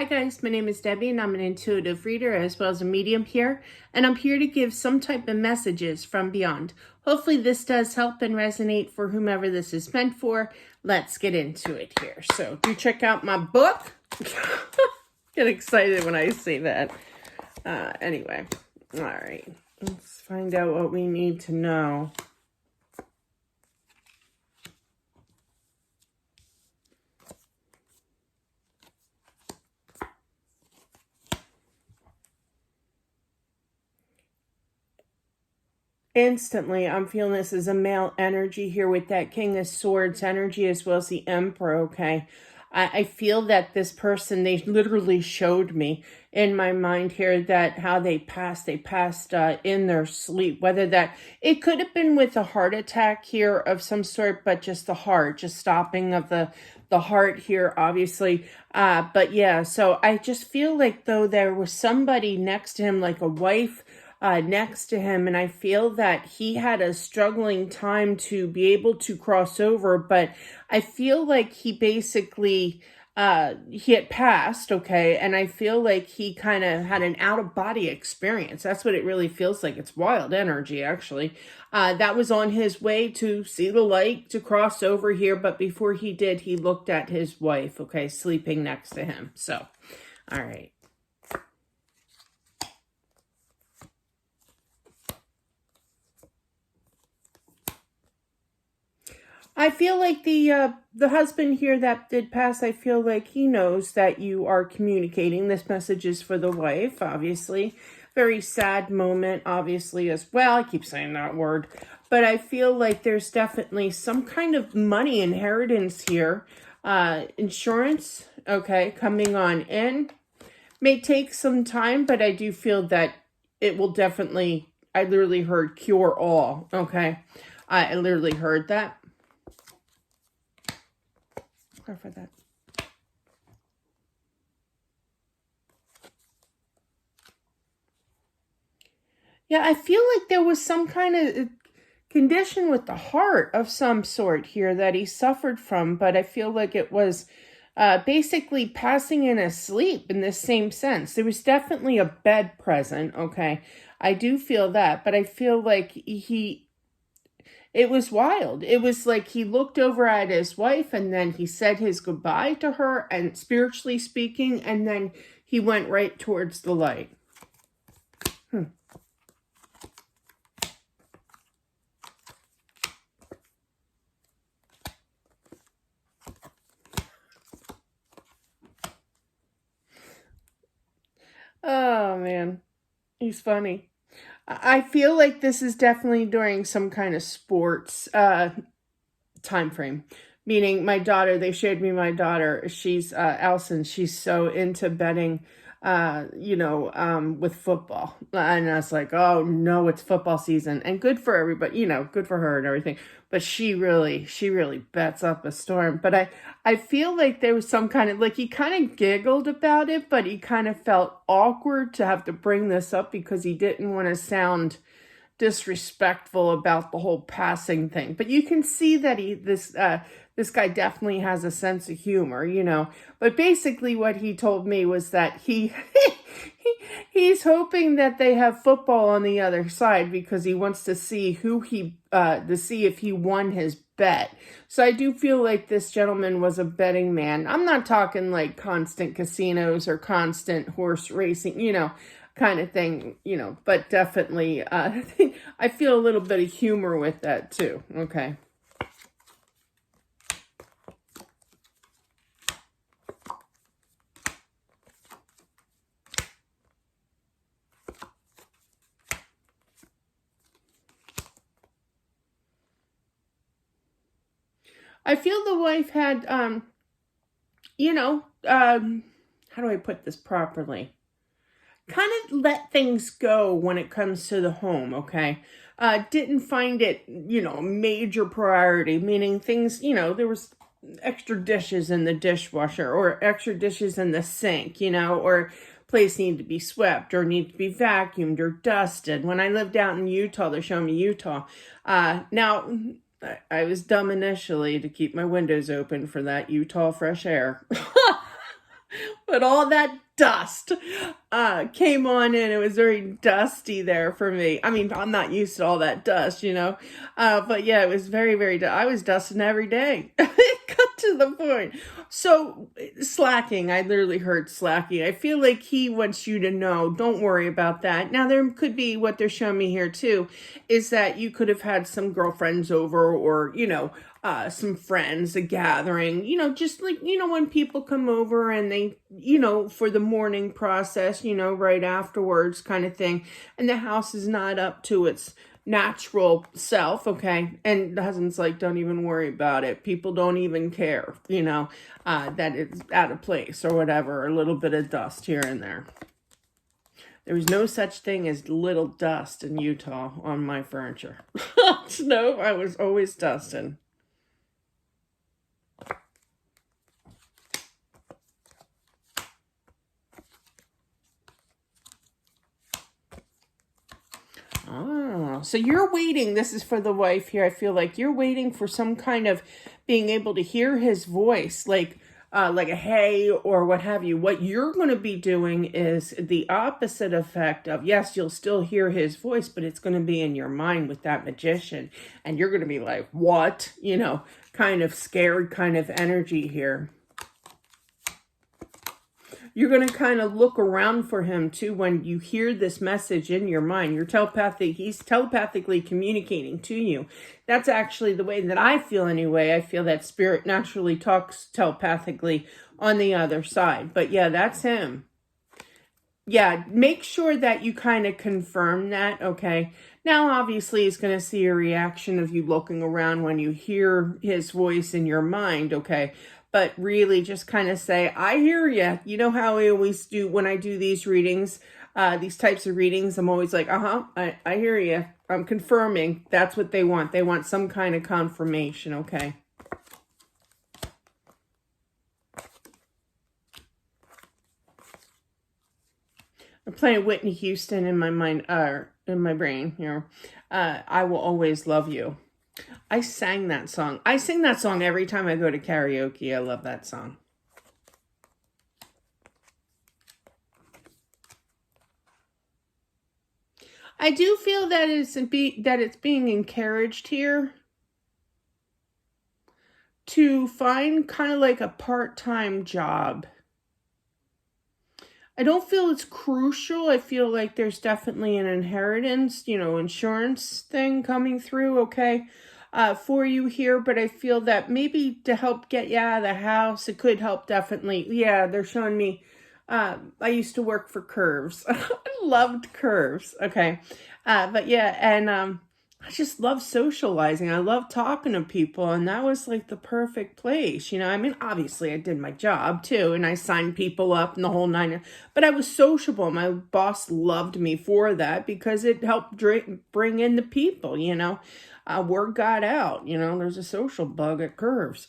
Hi guys, my name is Debbie and I'm an intuitive reader as well as a medium here, and I'm here to give some type of messages from beyond. Hopefully this does help and resonate for whomever this is meant for. Let's get into it here. So do check out my book. Get excited when I say that. Anyway, all right, let's find out what we need to know. Instantly, I'm feeling this as a male energy here with that King of Swords energy as well as the Emperor, okay? I feel that this person, they literally showed me in my mind here that how they passed in their sleep. Whether that, it could have been with a heart attack here of some sort, but just the heart, just stopping of the heart here, obviously. But yeah, so I just feel like though there was somebody next to him, like a wife, next to him, and I feel that he had a struggling time to be able to cross over, but I feel like he basically he had passed, okay, and I feel like he kind of had an out-of-body experience. That's what it really feels like. It's wild energy, actually. That was on his way to see the light to cross over here, but before he did, he looked at his wife, okay, sleeping next to him. So, all right. I feel like the husband here that did pass, I feel like he knows that you are communicating. This message is for the wife, obviously. Very sad moment, obviously, as well. I keep saying that word. But I feel like there's definitely some kind of money inheritance here. Insurance, okay, coming on in. May take some time, but I do feel that it will definitely, I literally heard cure all, okay? I literally heard that. For that. Yeah, I feel like there was some kind of condition with the heart of some sort here that he suffered from, but I feel like it was basically passing in a sleep in this same sense. There was definitely a bed present, okay? I do feel that, but I feel like it was wild. It was like he looked over at his wife and then he said his goodbye to her, and spiritually speaking, and then he went right towards the light. Oh, man. He's funny. I feel like this is definitely during some kind of sports time frame. Meaning my daughter, they showed me my daughter, she's Elson, she's so into betting with football. And I was like, oh no, it's football season. And good for everybody, good for her and everything. But she really bets up a storm. But I feel like there was some kind of, like, he kind of giggled about it, but he kind of felt awkward to have to bring this up because he didn't want to sound disrespectful about the whole passing thing. But you can see that this guy definitely has a sense of humor. But basically what he told me was that he's hoping that they have football on the other side because he wants to see to see if he won his bet. So I do feel like this gentleman was a betting man. I'm not talking like constant casinos or constant horse racing, kind of thing, but definitely I feel a little bit of humor with that too. Okay. I feel the wife had how do I put this properly? Kind of let things go when it comes to the home, okay? Didn't find it, a major priority, meaning things, there was extra dishes in the dishwasher or extra dishes in the sink, or place needed to be swept or needed to be vacuumed or dusted. When I lived out in Utah, they're showing me Utah. Now, I was dumb initially to keep my windows open for that Utah fresh air. But all that dust came on in. It was very dusty there for me. I mean, I'm not used to all that dust, you know. But yeah, it was very, very, I was dusting every day. It got to the point. So slacking, I literally heard slacking. I feel like he wants you to know, don't worry about that. Now, there could be what they're showing me here too, is that you could have had some girlfriends over or, you know, some friends, a gathering, you know, just like, you know, when people come over and they, you know, for the morning process, you know, right afterwards kind of thing. And the house is not up to its natural self, okay? And the husband's like, don't even worry about it. People don't even care, you know, that it's out of place or whatever, a little bit of dust here and there. There was no such thing as little dust in Utah on my furniture. No, I was always dusting. Oh, so you're waiting. This is for the wife here. I feel like you're waiting for some kind of being able to hear his voice, like a hey or what have you. What you're going to be doing is the opposite effect of, yes, you'll still hear his voice, but it's going to be in your mind with that magician. And you're going to be like, what? You know, kind of scared kind of energy here. You're going to kind of look around for him too when you hear this message in your mind. You're telepathic. He's telepathically communicating to you. That's actually the way that I feel anyway. I feel that spirit naturally talks telepathically on the other side. But yeah, that's him. Yeah, make sure that you kind of confirm that, okay? Now, obviously, he's going to see a reaction of you looking around when you hear his voice in your mind, okay? But really just kind of say, I hear you. You know how I always do when I do these readings, these types of readings, I'm always like, I hear you. I'm confirming. That's what they want. They want some kind of confirmation, okay? I'm playing Whitney Houston in my mind, in my brain, you know. I Will Always Love You. I sang that song. I sing that song every time I go to karaoke. I love that song. I do feel that it's being encouraged here to find kind of like a part-time job. I don't feel it's crucial. I feel like there's definitely an inheritance, you know, insurance thing coming through, okay, for you here. But I feel that maybe to help get you out of the house, it could help definitely. Yeah, they're showing me, I used to work for Curves. I loved Curves, okay. But yeah, and I just love socializing. I love talking to people, and that was like the perfect place. You know, I mean, obviously I did my job too, and I signed people up and the whole nine, but I was sociable. My boss loved me for that because it helped bring in the people, you know. Word got out, you know, there's a social bug at Curves.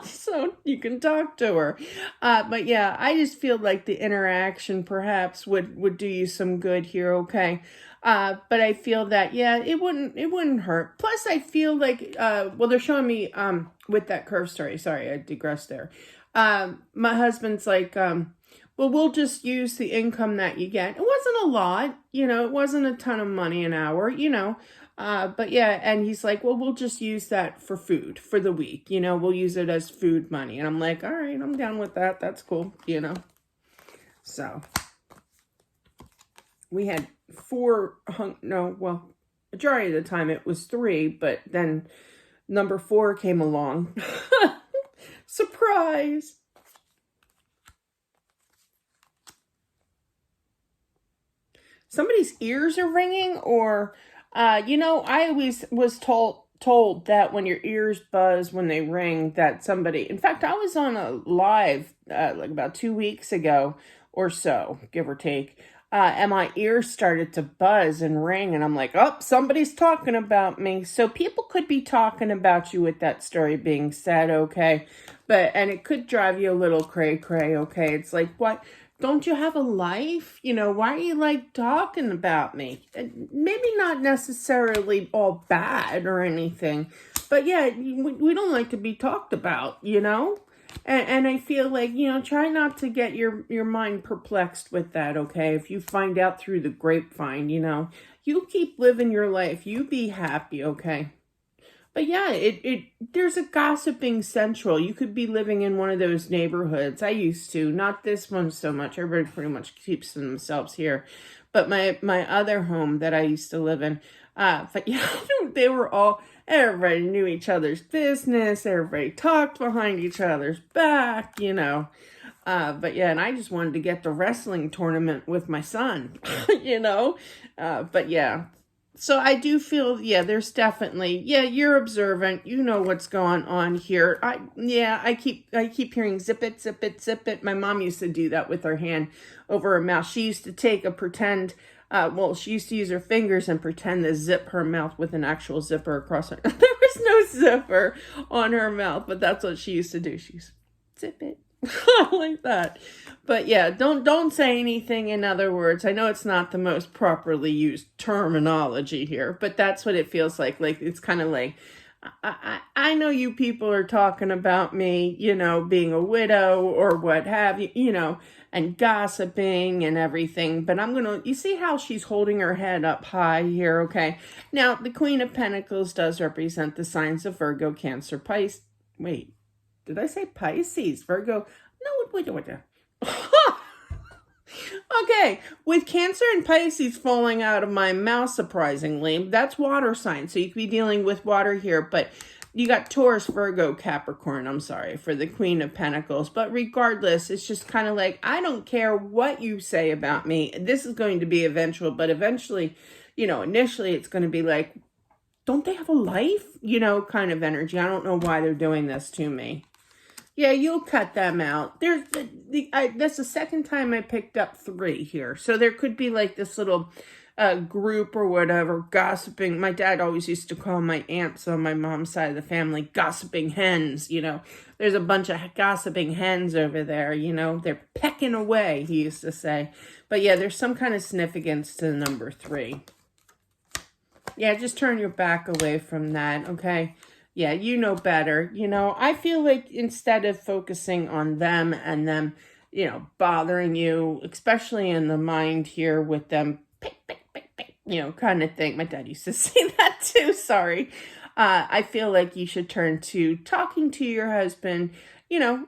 So you can talk to her. But yeah, I just feel like the interaction perhaps would do you some good here, okay? But I feel that, yeah, it wouldn't hurt. Plus, I feel like, well, they're showing me, with that curve story. Sorry, I digressed there. My husband's like, well, we'll just use the income that you get. It wasn't a lot, you know, it wasn't a ton of money an hour, you know. But yeah, and he's like, well, we'll just use that for food for the week, you know, we'll use it as food money. And I'm like, all right, I'm down with that. That's cool, you know. So we had majority of the time it was 3, but then number 4 came along. Surprise. Somebody's ears are ringing, or you know, I always was told that when your ears buzz when they ring, that somebody, in fact, I was on a live like about 2 weeks ago or so, give or take, and my ears started to buzz and ring, and I'm like, oh, somebody's talking about me. So people could be talking about you with that story being said, okay? And it could drive you a little cray-cray, okay? It's like, what? Don't you have a life? You know, why are you like talking about me? Maybe not necessarily all bad or anything, but yeah, we don't like to be talked about, you know? And I feel like, try not to get your mind perplexed with that, okay? If you find out through the grapevine, you keep living your life. You be happy, okay? But yeah, there's a gossiping central. You could be living in one of those neighborhoods. I used to, not this one so much. Everybody pretty much keeps to themselves here. But my other home that I used to live in, but yeah, they were all, everybody knew each other's business. Everybody talked behind each other's back, But yeah, and I just wanted to get the wrestling tournament with my son, But yeah, so I do feel, yeah, there's definitely, yeah, you're observant. You know what's going on here. I keep hearing zip it, zip it, zip it. My mom used to do that with her hand over her mouth. She used to take a pretend, she used to use her fingers and pretend to zip her mouth with an actual zipper across her. There was no zipper on her mouth, but that's what she used to do. She used to zip it. Like that. But yeah, don't say anything. In other words, I know it's not the most properly used terminology here, but that's what it feels like. Like, it's kind of like, I know you people are talking about me, being a widow or what have you, and gossiping and everything, but you see how she's holding her head up high here, okay? Now, the Queen of Pentacles does represent the signs of Virgo, Cancer, Pisces. Wait. Did I say Pisces? Virgo? No, wait. Okay, with Cancer and Pisces falling out of my mouth, surprisingly, that's water signs. So you could be dealing with water here, but you got Taurus, Virgo, Capricorn, I'm sorry, for the Queen of Pentacles. But regardless, it's just kind of like, I don't care what you say about me. This is going to be eventual, but eventually, initially it's going to be like, don't they have a life? Kind of energy. I don't know why they're doing this to me. Yeah, you'll cut them out. That's the second time I picked up 3 here. So there could be like this little group or whatever, gossiping. My dad always used to call my aunts on my mom's side of the family gossiping hens, There's a bunch of gossiping hens over there, They're pecking away, he used to say. But yeah, there's some kind of significance to the number 3. Yeah, just turn your back away from that, okay? Yeah, you know better. I feel like instead of focusing on them and them, bothering you, especially in the mind here with them, pick, kind of thing. My dad used to say that too, sorry. I feel like you should turn to talking to your husband,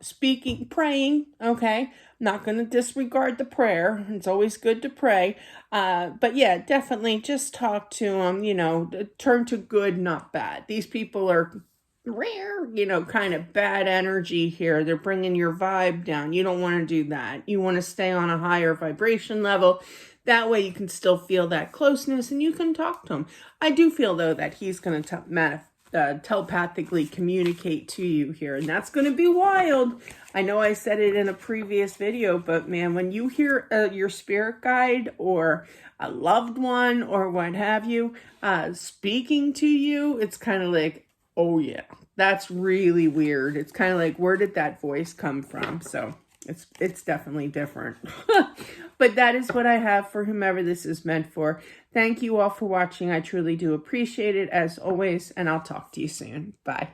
speaking, praying, okay? Not going to disregard the prayer. It's always good to pray. But yeah, definitely just talk to them, turn to good, not bad. These people are rare, kind of bad energy here. They're bringing your vibe down. You don't want to do that. You want to stay on a higher vibration level. That way you can still feel that closeness and you can talk to him. I do feel, though, that he's going to telepathically communicate to you here, and that's going to be wild. I know I said it in a previous video, but man, when you hear your spirit guide or a loved one or what have you speaking to you, it's kind of like, oh yeah, that's really weird. It's kind of like, where did that voice come from? So it's definitely different. But that is what I have for whomever this is meant for. Thank you all for watching. I truly do appreciate it, as always, and I'll talk to you soon. Bye.